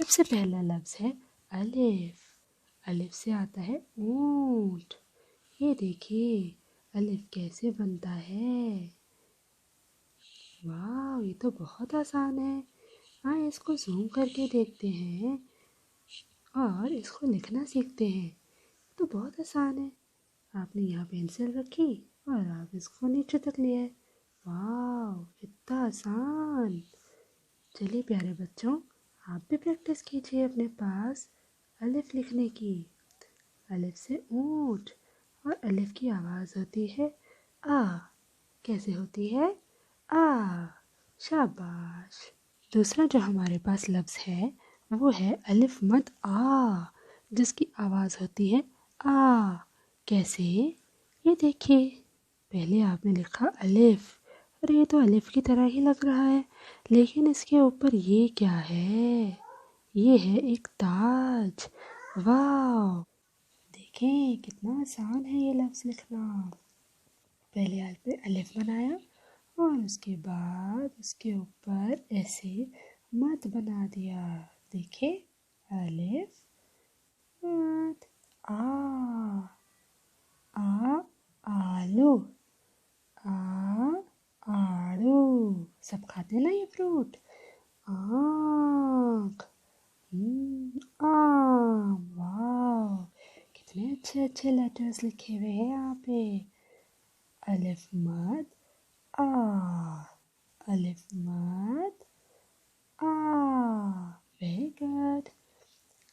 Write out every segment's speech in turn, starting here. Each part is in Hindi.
सबसे पहला लफ्ज़ है अलिफ। अलिफ से आता है ऊंट। ये देखिए अलिफ कैसे बनता है। वाह, ये तो बहुत आसान है। हाँ, इसको जूम करके देखते हैं और इसको लिखना सीखते हैं। तो बहुत आसान है। आपने यहाँ पेंसिल रखी और आप इसको नीचे तक ले आए। वाह, इतना आसान। चलिए प्यारे बच्चों, आप भी प्रैक्टिस कीजिए अपने पास अलिफ लिखने की। अलिफ से ऊंट और अलिफ की आवाज़ होती है आ। कैसे होती है? आ। शाबाश। दूसरा जो हमारे पास लफ्ज़ है वो है अलिफ मद आ, जिसकी आवाज़ होती है आ। कैसे? ये देखिए, पहले आपने लिखा अलिफ और ये तो अलिफ की तरह ही लग रहा है, लेकिन इसके ऊपर ये क्या है? ये है एक ताज। वाह, देखें कितना आसान है ये लफ्ज़ लिखना। पहले आपने अलिफ बनाया और उसके बाद उसके ऊपर ऐसे मद बना दिया। देखे, अलिफ मद आ। आलू। आड़ू। सब खाते हैं ना ये फ्रूट। आँख। आम। वाह, कितने अच्छे अच्छे लेटर्स लिखे हुए हैं यहाँ पे। अलिफ मद आ। अलिफ मद आ। Very good.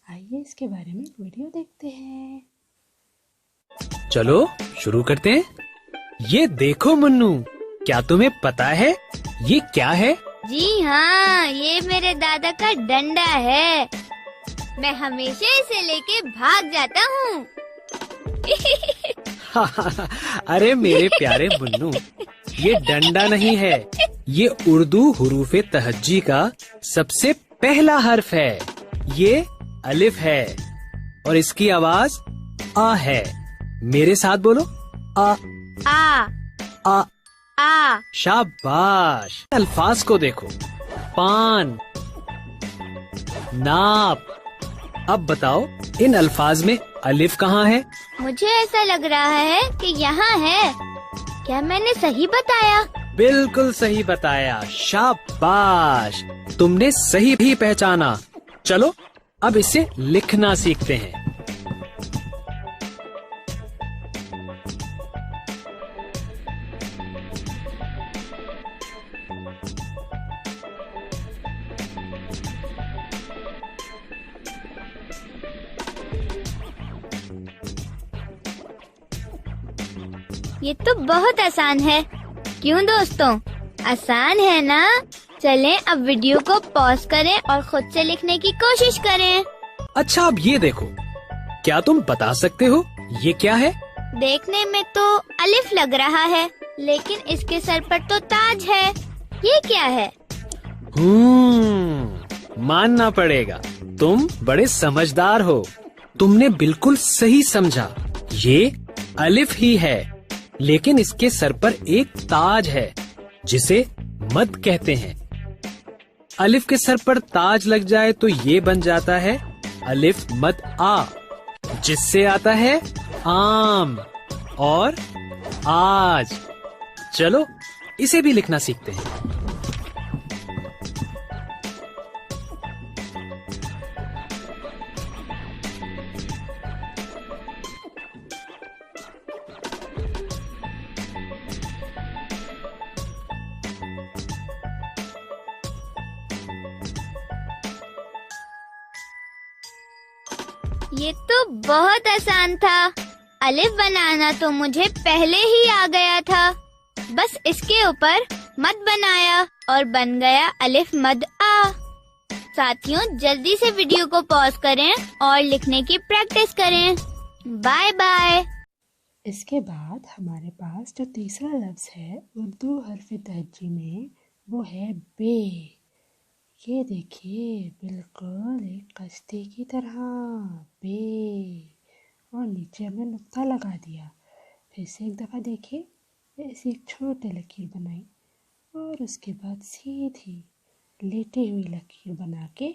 आइए इसके बारे में एक वीडियो देखते हैं। चलो शुरू करते हैं। ये देखो मुन्नू, क्या तुम्हें पता है ये क्या है? जी हाँ, ये मेरे दादा का डंडा है। मैं हमेशा इसे लेके भाग जाता हूँ। अरे मेरे प्यारे मुन्नू, ये डंडा नहीं है, ये उर्दू हुरूफे तहज्जी का सबसे पहला हर्फ है। ये अलिफ है और इसकी आवाज आ है। मेरे साथ बोलो, आ। आ। आ। आ। शाबाश। अल्फाज को देखो, पान, नाप। अब बताओ इन अल्फाज में अलिफ कहाँ है? मुझे ऐसा लग रहा है कि यहाँ है। क्या मैंने सही बताया? बिल्कुल सही बताया। शाबाश, तुमने सही भी पहचाना। चलो अब इसे लिखना सीखते हैं। ये तो बहुत आसान है। क्यों दोस्तों, आसान है ना? चलें अब वीडियो को पॉज करें और खुद से लिखने की कोशिश करें। अच्छा, अब ये देखो, क्या तुम बता सकते हो ये क्या है? देखने में तो अलिफ लग रहा है, लेकिन इसके सर पर तो ताज है। ये क्या है? मानना पड़ेगा, तुम बड़े समझदार हो। तुमने बिल्कुल सही समझा। ये अलिफ ही है, लेकिन इसके सर पर एक ताज है जिसे मद कहते हैं। अलिफ के सर पर ताज लग जाए तो ये बन जाता है अलिफ मद आ, जिससे आता है आम और आज। चलो इसे भी लिखना सीखते हैं। ये तो बहुत आसान था। अलिफ बनाना तो मुझे पहले ही आ गया था। बस इसके ऊपर मद बनाया और बन गया अलिफ मद आ। साथियों, जल्दी से वीडियो को पॉज करें और लिखने की प्रैक्टिस करें। Bye bye. इसके बाद हमारे पास जो तीसरा लफ्ज़ है उर्दू हर्फ तहज्जी में, वो है बे। ये देखिए, बिल्कुल एक कश्ती की तरह बे, और नीचे हमने नुक्ता लगा दिया। फिर से एक दफ़ा देखिए, ऐसी एक छोटी लकीर बनाई और उसके बाद सीधी लेटी हुई लकीर बना के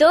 2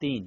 3،